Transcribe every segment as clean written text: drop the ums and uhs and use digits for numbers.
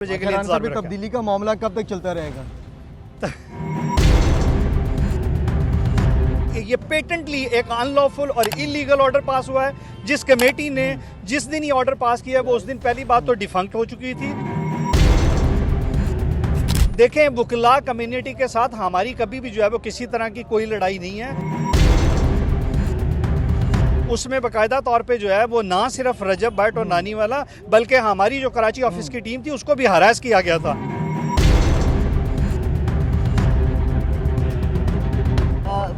बजे के लिए इंतजार में रखा। तब्दीली का मामला कब तक चलता रहेगा? ये पेटेंटली एक अनलॉफुल और इलीगल ऑर्डर पास हुआ है। जिस कमेटी ने जिस दिन ये ऑर्डर पास किया वो उस दिन पहली बात तो डिफंक्ट हो चुकी थी। देखें, वकला कम्युनिटी के साथ हमारी कभी भी जो है वो किसी तरह की कोई लड़ाई नहीं है। उसमें बाकायदा तौर पे जो है वो ना सिर्फ रजब भट्ट और नानी वाला बल्कि हमारी जो कराची ऑफिस की टीम थी उसको भी हरास किया गया था।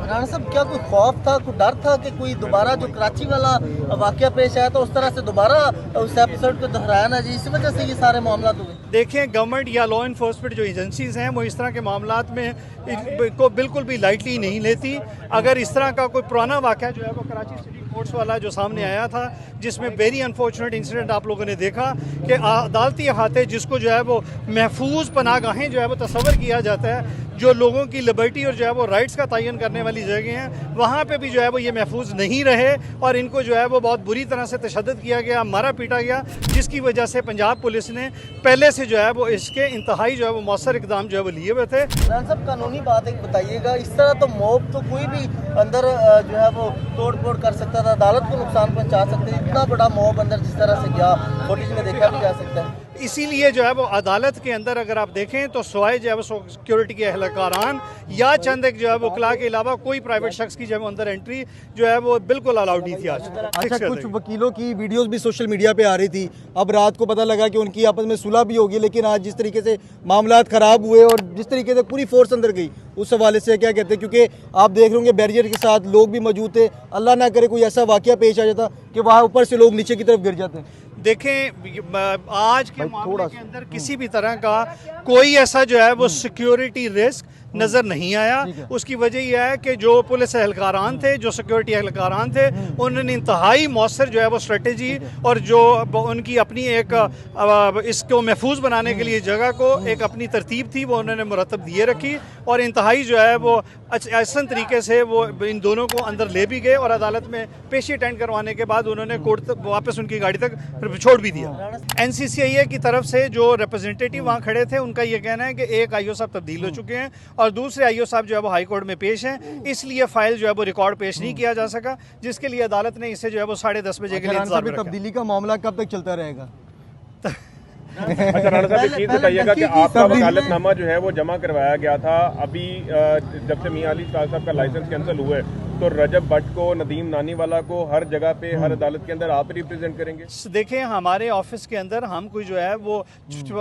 राणा साहब, क्या कोई खौफ था, कोई डर था कि कोई दोबारा जो कराची वाला वाकया पेश आया तो उस तरह से दोबारा उस एपिसोड को दोहराया ना जी, इसी वजह से ये सारे मामला हुए? देखें, गवर्नमेंट या लॉ इन्फोर्समेंट जो एजेंसीज हैं वो इस तरह के मामलात में को बिल्कुल भी लाइटली नहीं लेती। अगर इस तरह का कोई पुराना वाकया जो है वो कराची सिटी कोर्ट्स वाला जो सामने आया था जिसमें वेरी अनफॉर्चुनेट इंसिडेंट आप लोगों ने देखा कि अदालती अहाते जिसको जो है वो महफूज पनाहगाहें जो है वो तस्वर किया जाता है, जो लोगों की लिबर्टी और जो है वो राइट्स का तयन करने वाली जगह हैं, वहाँ पे भी जो है वो ये महफूज नहीं रहे और इनको जो है वो बहुत बुरी तरह से तशद्दुद किया गया, मारा पीटा गया, जिसकी वजह से पंजाब पुलिस ने पहले से जो है वो इसके इंतहाई जो है वो मौसर इकदाम जो है वो लिए हुए थे। राणा साहब, कानूनी बात एक बताइएगा, इस तरह तो मॉब तो कोई भी अंदर जो है वो तोड़ फोड़ कर सकता था, अदालत को नुकसान पहुँचा सकते थे। इतना बड़ा मॉब अंदर जिस तरह से गया फुटेज में देखा भी जा सकता है। इसीलिए जो है वो अदालत के अंदर अगर आप देखें तो सवाए जो है वो सिक्योरिटी के अहलकारान या चंद एक जो है वो वकला के अलावा कोई प्राइवेट शख्स की जो है अंदर एंट्री जो है वो बिल्कुल अलाउड नहीं थी आज। अच्छा, कुछ वकीलों की वीडियोस भी सोशल मीडिया पे आ रही थी। अब रात को पता लगा कि उनकी आपस में सुलह भी होगी, लेकिन आज जिस तरीके से मामलात खराब हुए और जिस तरीके से पूरी फोर्स अंदर गई, उस हवाले से क्या कहते हैं? क्योंकि आप देख रहे होंगे बैरियर के साथ लोग भी मौजूद थे। अल्लाह ना करे कोई ऐसा वाकया पेश आ जाता कि वहाँ ऊपर से लोग नीचे की तरफ गिर जाते हैं। देखें, आज के मामले के अंदर किसी भी तरह का कोई ऐसा जो है वो सिक्योरिटी रिस्क नज़र नहीं आया। उसकी वजह यह है कि जो पुलिस एहलकारान थे, जो सिक्योरिटी एहलकारान थे, उन्होंने इंतहाई मौसर जो है वो स्ट्रेटजी और जो उनकी अपनी एक इसको महफूज बनाने के लिए जगह को एक अपनी तरतीब थी वो उन्होंने मुरतब दिए रखी और इंतहाई जो है वो ऐसा तरीके से वो इन दोनों को अंदर ले भी गए और अदालत में पेशी अटेंड करवाने के बाद उन्होंने कोर्ट तक वापस उनकी गाड़ी तक फिर छोड़ भी दिया। NCCIA की तरफ से जो रिप्रेजेंटेटिव वहाँ खड़े थे उनका ये कहना है कि एक IO साहब तब्दील हो चुके हैं और दूसरे IO साहब जो है वो हाई कोर्ट में पेश हैं, इसलिए फाइल जो है वो रिकॉर्ड पेश नहीं किया जा सका, जिसके लिए अदालत ने इसे जो है वो 10:30 बजे के लिए इंतजार में रखा। तब्दीली का मामला कब तक चलता रहेगा? अच्छा राणा साहब, एक चीज़ बताइएगा कि आपका वकालतनामा जो है वो जमा करवाया गया था अभी जब से मियां अली साहब का लाइसेंस कैंसिल हुआ है, तो रजब भट्ट को, नदीम नानी वाला को हर जगह पे हर अदालत के अंदर आप रिप्रेजेंट करेंगे? देखें, हमारे ऑफिस के अंदर हम कोई जो है वो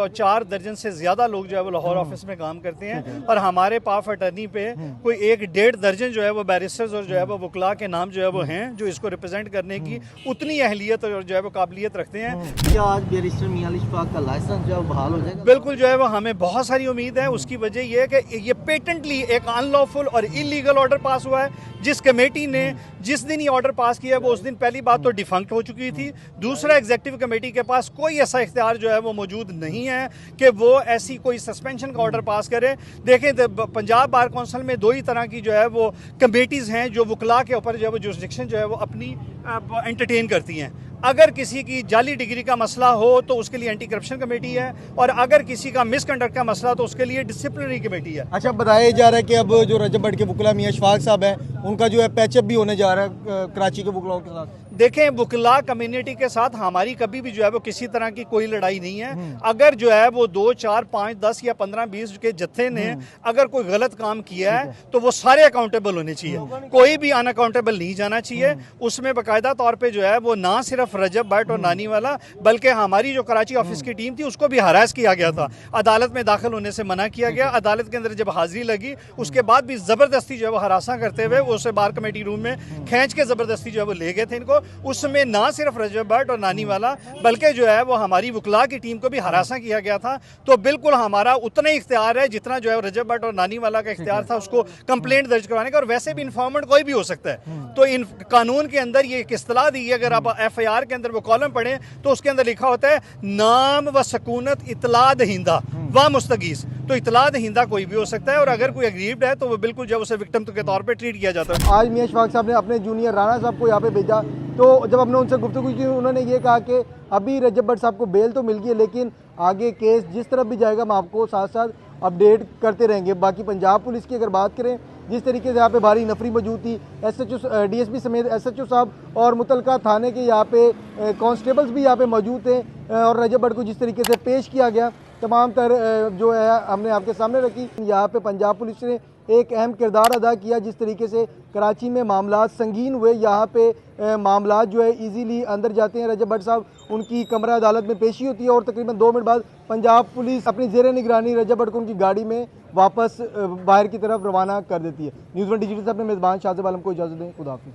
4 दर्जन से ज़्यादा लोग जो है वो लाहौर ऑफिस में काम करते हैं और हमारे पाफ अटर्नी पे कोई 1-1.5 दर्जन जो है वो बैरिस्टर्स और जो है वो वकला के नाम जो है वो हैं जो इसको रिप्रेजेंट करने की उतनी अहलियत और जो है वो काबिलियत रखते हैं। क्या आज बैरिस्टर मियां अली शफाक का लाइसेंस जो है बहाल हो जाएगा? बिल्कुल जो है वो हमें बहुत सारी उम्मीद है। उसकी वजह यह है कि ये पेटेंटली एक अनलॉफुल और इलीगल ऑर्डर पास हुआ है। जिस कमेटी ने जिस दिन ये ऑर्डर पास किया वो उस दिन पहली बात तो डिफंक्ट हो चुकी थी। दूसरा, एग्जीक्यूटिव कमेटी के पास कोई ऐसा इख्तियार जो है वो मौजूद नहीं है कि वो ऐसी कोई सस्पेंशन का ऑर्डर पास करे। देखें, तो पंजाब बार काउंसिल में 2 ही तरह की जो है वो कमेटीज़ हैं जो वकला के ऊपर जो है वो जुरिस्डिक्शन जो है वो अपनी एंटरटेन करती हैं। अगर किसी की जाली डिग्री का मसला हो तो उसके लिए एंटी करप्शन कमेटी है और अगर किसी का मिसकंडक्ट का मसला तो उसके लिए डिसिप्लिनरी कमेटी है। अच्छा, बताया जा रहा है कि अब जो रजब भट्ट के वकला मियां शफाक साहब हैं उनका जो है पैचअप भी होने जा रहा है कराची के वकलाओं के साथ। देखें, वकला कम्युनिटी के साथ हमारी कभी भी जो है वो किसी तरह की कोई लड़ाई नहीं है। अगर जो है वो 2, 4, 5, 10 या 15, 20 के जत्थे ने अगर कोई गलत काम किया है तो वो सारे अकाउंटेबल होने चाहिए, कोई भी अनअकाउंटेबल नहीं जाना चाहिए। उसमें बाकायदा तौर पे जो है वो ना सिर्फ रजब भट्ट और नानी वाला बल्कि हमारी जो कराची ऑफिस की टीम थी उसको भी हरास किया गया था। अदालत में दाखिल होने से मना किया गया। अदालत के अंदर जब हाजिरी लगी उसके बाद भी ज़बरदस्ती जो है वो हरासा करते हुए उसे बार कमेटी रूम में खींच के ज़बरदस्ती जो है वो ले गए थे इनको। उसमें ना सिर्फ रजब भट्ट और नानी वाला बल्कि जो है वो हमारी वकला की टीम को भी हरासा किया गया था। तो बिल्कुल हमारा उतना ही इख्तियार है जितना जो है रजब भट्ट और नानी वाला का इख्तियार था उसको कंप्लेंट दर्ज करवाने का, और वैसे भी इन्फॉर्मेंट कोई भी हो सकता है। तो इन कानून के अंदर ये एक इस्तिलाह दी है, अगर आप FIR के अंदर वो कॉलम पढ़ें तो उसके अंदर लिखा होता है नाम व सकूनत इतला दहिंदा व मुस्तगीस। तो इतला दहिंदा कोई भी हो सकता है और अगर कोई अग्रीव्ड है तो वो बिल्कुल जब उसे विक्टिम के तौर पर ट्रीट किया जाता है। आज मियां शफाक साहब ने अपने जूनियर राणा साहब को यहाँ पे भेजा तो जब हमने उनसे गुफ्तगू की उन्होंने ये कहा कि अभी रजब भट्ट साहब को बेल तो मिल गई है, लेकिन आगे केस जिस तरफ भी जाएगा हम आपको साथ साथ अपडेट करते रहेंगे। बाकी पंजाब पुलिस की अगर बात करें, जिस तरीके से यहाँ पे भारी नफरी मौजूद थी, SHO DSP समेत SHO साहब और मुतलका थाने के यहाँ पे कांस्टेबल्स भी यहाँ पे मौजूद थे और रजब भट्ट को जिस तरीके से पेश किया गया तमाम तर जो है हमने आपके सामने रखी। यहाँ पे पंजाब पुलिस ने एक अहम किरदार अदा किया। जिस तरीके से कराची में मामला संगीन हुए, यहाँ पे मामला जो है इजीली अंदर जाते हैं। रजब भट्ट साहब उनकी कमरा अदालत में पेशी होती है और तकरीबन 2 मिनट बाद पंजाब पुलिस अपनी ज़ेरे निगरानी रजब भट्ट को उनकी गाड़ी में वापस बाहर की तरफ रवाना कर देती है। न्यूज़ 1 डिजिटल से अपने मेज़बान शाहज़ेब आलम को इजाज़त दें। खुदा हाफ़िज़।